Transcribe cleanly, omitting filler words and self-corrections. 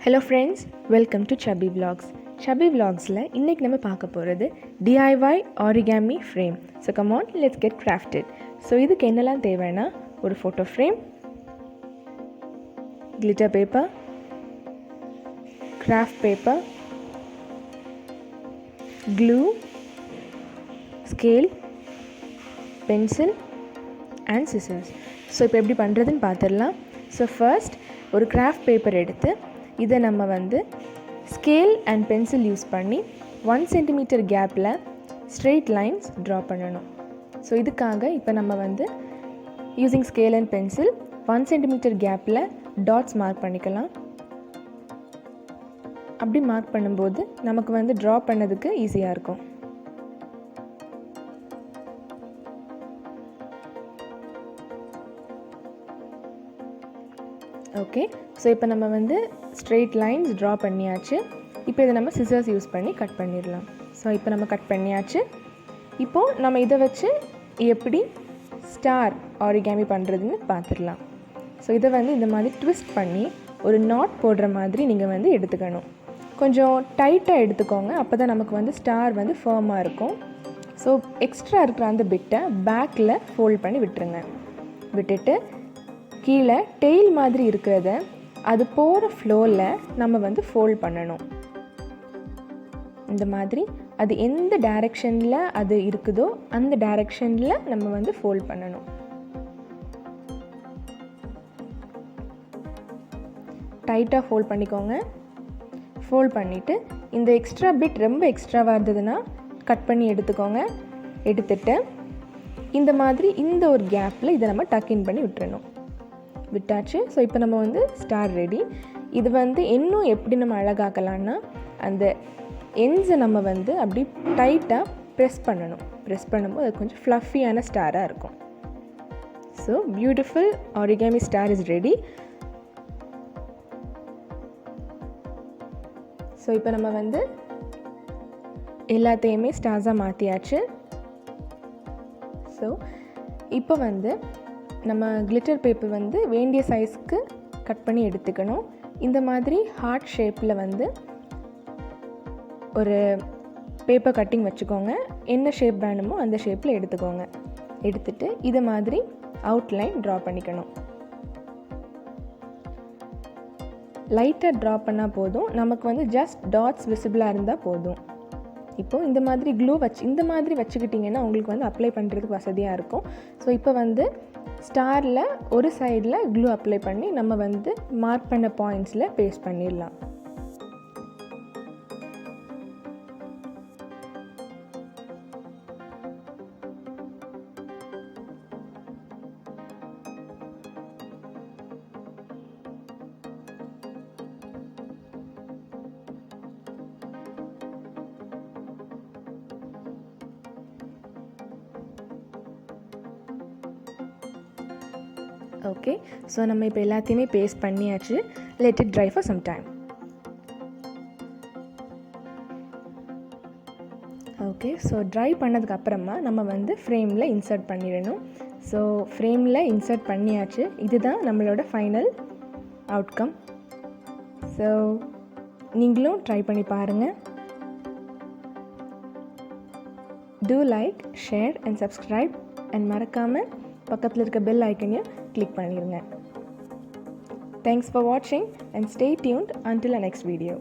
Hello friends, welcome to Chubby Vlogs. Chubby Vlogsல இன்னைக்கு நம்ம பார்க்க போகிறது DIY origami frame. So come on, let's get crafted. So இதுக்கு என்னெல்லாம் தேவைன்னா ஒரு photo frame, glitter paper, craft paper, glue, scale, pencil and scissors. So இப்போ எப்படி பண்ணுறதுன்னு பார்த்துடலாம். So first ஒரு craft paper எடுத்து இதை நம்ம ஸ்கேல் அண்ட் பென்சில் யூஸ் பண்ணி 1 cm கேப்பில் ஸ்ட்ரெயிட் லைன்ஸ் ட்ரா பண்ணணும். ஸோ இதுக்காக இப்போ நம்ம using scale and pencil 1 cm கேப்பில் டாட்ஸ் மார்க் பண்ணிக்கலாம். அப்படி மார்க் பண்ணும்போது நமக்கு ட்ரா பண்ணதுக்கு ஈஸியாக இருக்கும். ஓகே, ஸோ இப்போ நம்ம ஸ்ட்ரெயிட் லைன்ஸ் ட்ரா பண்ணியாச்சு. இப்போ இதை நம்ம சிசர்ஸ் யூஸ் பண்ணி கட் பண்ணிடலாம். ஸோ இப்போ நம்ம கட் பண்ணியாச்சு. இப்போது நம்ம இதை வச்சு எப்படி ஸ்டார் ஆரிகாமி பண்ணுறதுன்னு பார்த்துடலாம். ஸோ இதை இந்த மாதிரி ட்விஸ்ட் பண்ணி ஒரு நாட் போடுற மாதிரி நீங்கள் எடுத்துக்கணும். கொஞ்சம் டைட்டாக எடுத்துக்கோங்க, அப்போ தான் நமக்கு ஸ்டார் ஃபர்மாக இருக்கும். ஸோ எக்ஸ்ட்ரா இருக்கிற அந்த பிட்டை பேக்கில் ஃபோல்ட் பண்ணி விட்டுருங்க. விட்டுட்டு கீழே டெயில் மாதிரி இருக்கிறத அது போகிற ஃப்ளோவில் நம்ம ஃபோல்ட் பண்ணணும். இந்த மாதிரி அது எந்த டைரெக்ஷனில் அது இருக்குதோ அந்த டைரெக்ஷனில் நம்ம ஃபோல்ட் பண்ணணும். டைட்டாக ஃபோல்ட் பண்ணிக்கோங்க. ஃபோல்ட் பண்ணிவிட்டு இந்த எக்ஸ்ட்ரா பிட் ரொம்ப எக்ஸ்ட்ராவாக இருந்ததுன்னா கட் பண்ணி எடுத்துக்கோங்க. எடுத்துட்டு இந்த மாதிரி இந்த ஒரு கேப்பில் இதை நம்ம டக்கின் பண்ணி விட்டுறணும். விட்டாச்சு. ஸோ இப்போ நம்ம ஸ்டார் ரெடி. இது இன்னும் எப்படி நம்ம அழகாக்கலான்னா அந்த எண்ட்ஸை நம்ம அப்படி டைட்டாக ப்ரெஸ் பண்ணணும். ப்ரெஸ் பண்ணும்போது அது கொஞ்சம் ஃப்ளஃபியான ஸ்டாராக இருக்கும். So beautiful origami star is ready. So இப்போ நம்ம எல்லாத்தையுமே ஸ்டார்ஸாக மாற்றியாச்சு. ஸோ இப்போ நம்ம கிளிட்டர் பேப்பர் வேண்டிய சைஸ்க்கு கட் பண்ணி எடுத்துக்கணும். இந்த மாதிரி ஹார்ட் ஷேப்பில் ஒரு பேப்பர் கட்டிங் வச்சுக்கோங்க. என்ன ஷேப் வேணுமோ அந்த ஷேப்பில் எடுத்துக்கோங்க. எடுத்துட்டு இதை மாதிரி அவுட்லைன் ட்ரா பண்ணிக்கணும். லைட்டாக ட்ரா பண்ணால் போதும். நமக்கு ஜஸ்ட் டாட்ஸ் விசிபிளாக இருந்தால் போதும். இப்போது இந்த மாதிரி க்ளூ இந்த மாதிரி வச்சுக்கிட்டிங்கன்னா உங்களுக்கு அப்ளை பண்ணுறதுக்கு வசதியாக இருக்கும். ஸோ இப்போ ஸ்டாரில் ஒரு சைடில் க்ளூ அப்ளை பண்ணி நம்ம மார்க் பண்ண பாயிண்ட்ஸில் பேஸ்ட் பண்ணிடலாம். ஓகே, ஸோ நம்ம இப்போ எல்லாத்தையுமே பேஸ்ட் பண்ணியாச்சு. Let it dry for some time. Okay, so dry பண்ணதுக்கப்புறமா நம்ம ஃப்ரேமில் இன்சர்ட் பண்ணிடணும். ஸோ ஃப்ரேமில் இன்சர்ட் பண்ணியாச்சு. இதுதான் நம்மளோட ஃபைனல் அவுட்கம். ஸோ நீங்களும் ட்ரை பண்ணி பாருங்கள். Do like, share and subscribe and மறக்காமல் பக்கத்தில் இருக்க பெல் ஐக்கனையும் கிளிக் பண்ணிடுங்க. Thanks for watching and stay tuned until the next video.